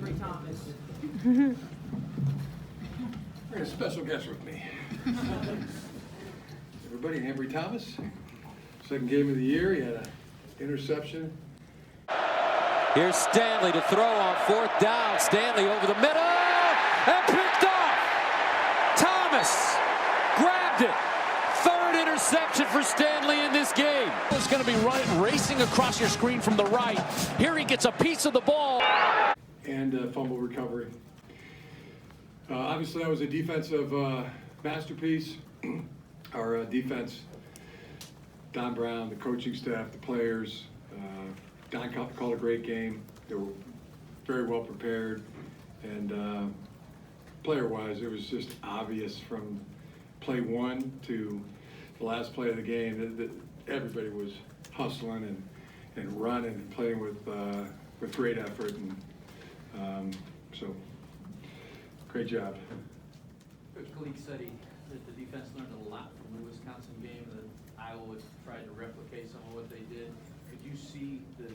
Ambry Thomas. I got a special guest with me. Everybody, Ambry Thomas. Second game of the year, he had an interception. Here's Stanley to throw on fourth down. Stanley over the middle and picked off. Thomas grabbed it. Third interception for Stanley in this game. It's going to be racing across your screen from the right. Here he gets a piece of the ball. And fumble recovery. Obviously, that was a defensive masterpiece. Our defense, Don Brown, the coaching staff, the players, Don called a great game. They were very well prepared. And player-wise, it was just obvious from play one to the last play of the game that everybody was hustling and running and playing with great effort. And so, great job. Coach Kalik said that the defense learned a lot from the Wisconsin game, that Iowa tried to replicate some of what they did. Could you see the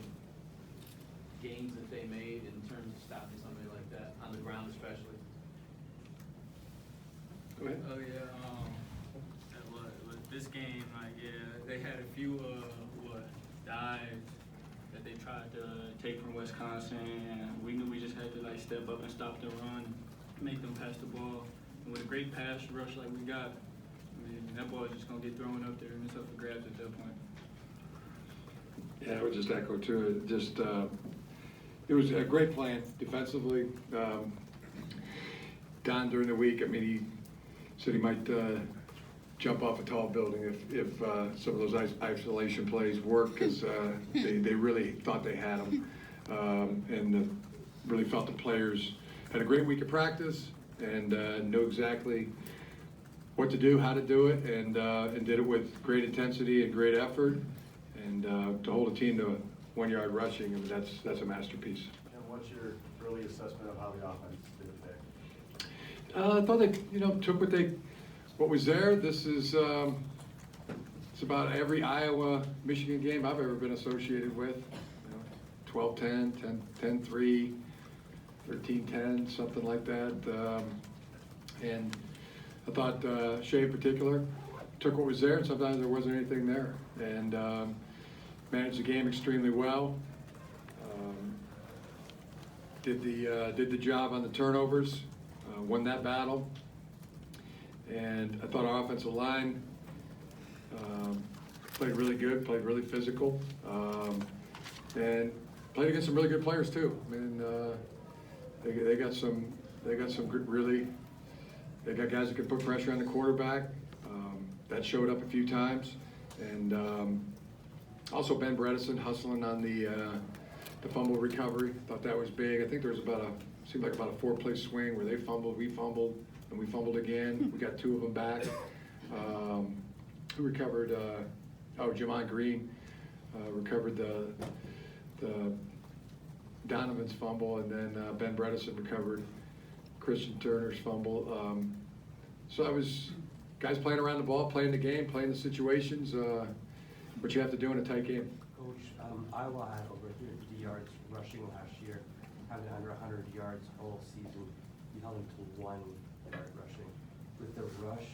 gains that they made in terms of stopping somebody like that, on the ground especially? Go ahead. Oh yeah, with this game, like they had a few dives that they tried to take from Wisconsin, and we knew we just had to like step up and stop the run, make them pass the ball. And with a great pass rush like we got, I mean that ball is just gonna get thrown up there and it's up for grabs at that point. Yeah, I would just echo too. It was a great plan defensively. Don during the week, I mean, he said he might jump off a tall building if some of those isolation plays work, because they really thought they had them, and really felt the players had a great week of practice and knew exactly what to do, how to do it, and did it with great intensity and great effort. And to hold a team to 1 yard rushing, I mean, that's a masterpiece. And what's your early assessment of how the offense did it today? I thought they, took what was there. This is it's about every Iowa Michigan game I've ever been associated with. 12-10, 10-3, 13-10, something like that. And I thought Shea in particular took what was there, and sometimes there wasn't anything there, and managed the game extremely well. Did the job on the turnovers, won that battle, and I thought our offensive line played really good, played really physical, and played against some really good players too. I mean, they got some good, really. They got guys that can put pressure on the quarterback. That showed up a few times, and also Ben Bredesen hustling on the fumble recovery. Thought that was big. I think there was seemed like about a 4-play swing where they fumbled, we fumbled, and we fumbled again. We got 2 of them back. Who recovered? Jamon Green recovered the Donovan's fumble, and then Ben Bredesen recovered Christian Turner's fumble. So I was guys playing around the ball, playing the game, playing the situations, what you have to do in a tight game. Coach, Iowa had over 50 yards rushing last year, had under 100 yards all season. You held them to 1 yard rushing. With the rush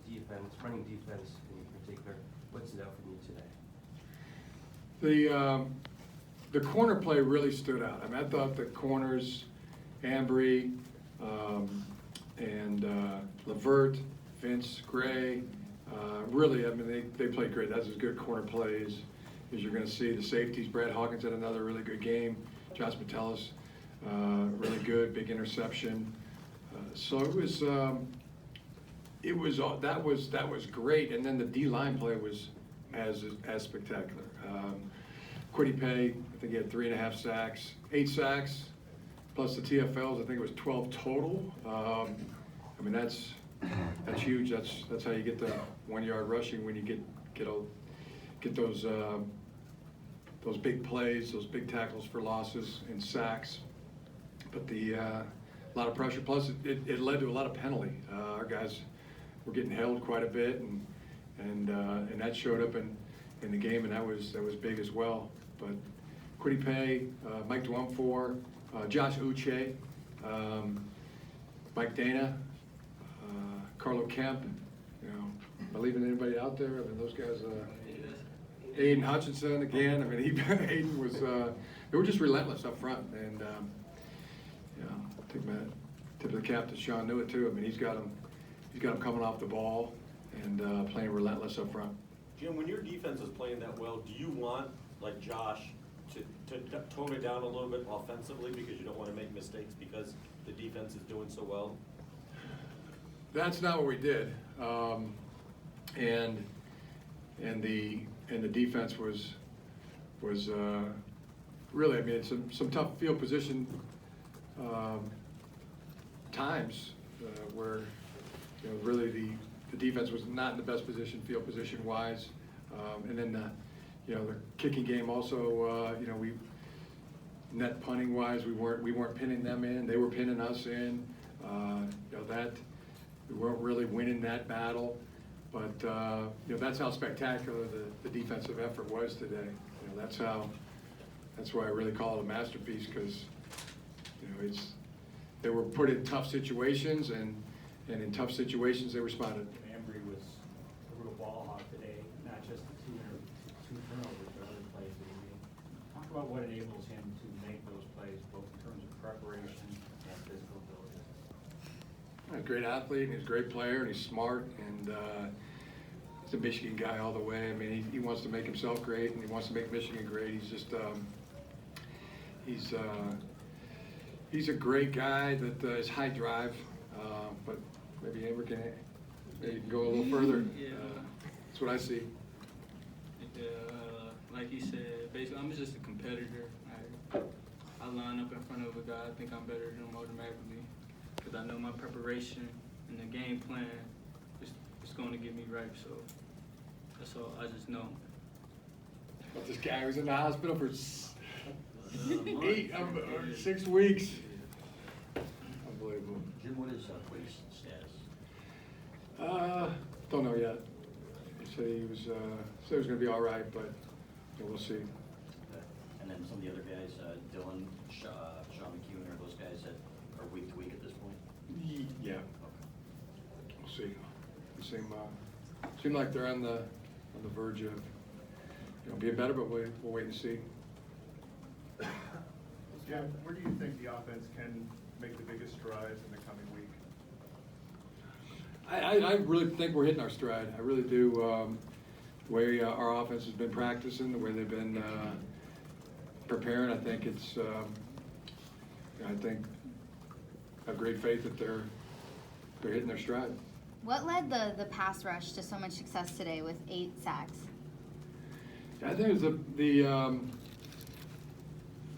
defense, running defense in particular, what's it out for you today? The corner play really stood out. I mean, I thought the corners, Ambry, and Levert, Vince, Gray, really, I mean, they played great. That's as good corner plays as you're going to see. The safeties, Brad Hawkins had another really good game. Josh Metellus, really good, big interception. So that was great. And then the D-line play was as spectacular. Quiddy Pay, I think he had 3.5 sacks, 8 sacks, plus the TFLs. I think it was 12 total. I mean, that's huge. That's how you get the 1 yard rushing, when you get those big plays, those big tackles for losses and sacks. But a lot of pressure. Plus, it led to a lot of penalty. Our guys were getting held quite a bit, and that showed up in the game, and that was big as well. But Quiddy Pay, Mike Dwumfor, Josh Uche, Mike Dana, Carlo Kemp. You know, am I leaving anybody out there? I mean, those guys. Aiden Hutchinson again. I mean, Aiden was. They were just relentless up front, and you know, I think tip of the cap to Sean Newitt too. I mean, he's got him coming off the ball and playing relentless up front. Jim, when your defense is playing that well, do you want, like Josh, to tone it down a little bit offensively because you don't want to make mistakes because the defense is doing so well? That's not what we did, and the defense was really. I mean, some tough field position times where you know really the defense was not in the best position field position wise, and then you know the kicking game also. You know we net punting wise we weren't pinning them in. They were pinning us in. You know that we weren't really winning that battle. But you know that's how spectacular the defensive effort was today. You know that's why I really call it a masterpiece because you know they were put in tough situations and in tough situations they responded. Ambry was a real ball hog today, not just the two turnovers but other plays that he made. Talk about what enables him to make those plays, both in terms of preparation and physical ability. He's a great athlete, and he's a great player, and he's smart, and he's a Michigan guy all the way. I mean, he wants to make himself great, and he wants to make Michigan great. He's just he's a great guy that is high drive, but maybe Ambry can go a little further. Yeah. That's what I see. Like he said, basically, I'm just a competitor. I line up in front of a guy. I think I'm better than him automatically because I know my preparation and the game plan is going to get me right. So that's all. I just know. But this guy was in the hospital for 6 weeks. Unbelievable. Jim, what is Quay's status? Don't know yet. He said he was going to be all right, but you know, we'll see. Okay. And then some of the other guys, Dylan, Sean McEwen, are those guys that are week to week at this point? Yeah. Okay. We'll see. They seem like they're on the verge of being better, but we'll wait and see. Yeah, where do you think the offense can make the biggest strides in the coming week? I really think we're hitting our stride. I really do. The way our offense has been practicing, the way they've been preparing, I think it's. I think I have great faith that they're hitting their stride. What led the pass rush to so much success today with 8 sacks? I think it was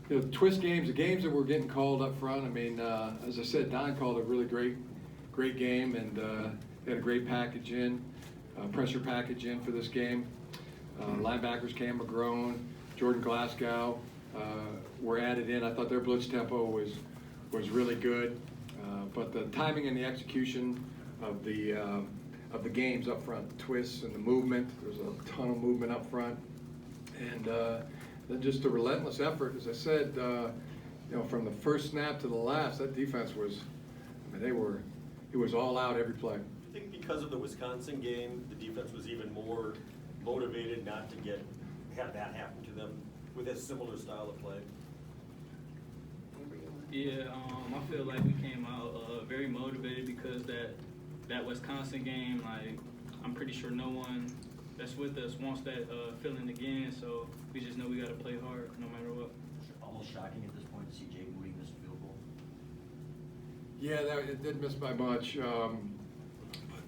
the twist games, the games that were getting called up front. I mean, as I said, Don called a really great game, and they had a great package in, pressure package in for this game. Linebackers Cam McGrone, Jordan Glasgow were added in. I thought their blitz tempo was really good, but the timing and the execution of the games up front, the twists and the movement. There was a ton of movement up front, and then just a relentless effort. As I said, from the first snap to the last, that defense was. I mean, it was all out every play. I think because of the Wisconsin game, the defense was even more motivated not to have that happen to them with a similar style of play. Yeah, I feel like we came out very motivated because that Wisconsin game, like, I'm pretty sure no one that's with us wants that feeling again. So we just know we got to play hard no matter what. Almost shocking at this point to see Jake Moody miss a field goal. Yeah, it didn't miss by much,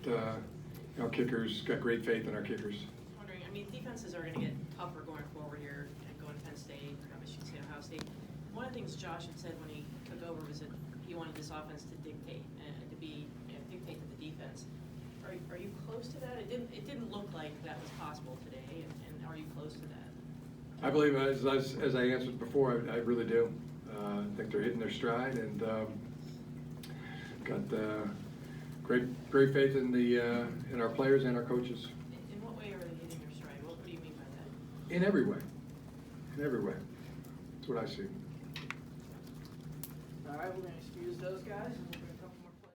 but kickers got great faith in our kickers. Wondering, I mean, defenses are going to get tougher going forward here and going to Penn State, Michigan State, Ohio State. One of the things Josh had said when he took over was that he wanted this offense to dictate and to be dictate to the defense. Are you close to that? It didn't look like that was possible today, and are you close to that? I believe, as I answered before, I really do. I think they're hitting their stride, and got great faith in our players and our coaches. In what way are they hitting their stride? What do you mean by that? In every way. In every way. That's what I see. right, we're gonna excuse those guys and we'll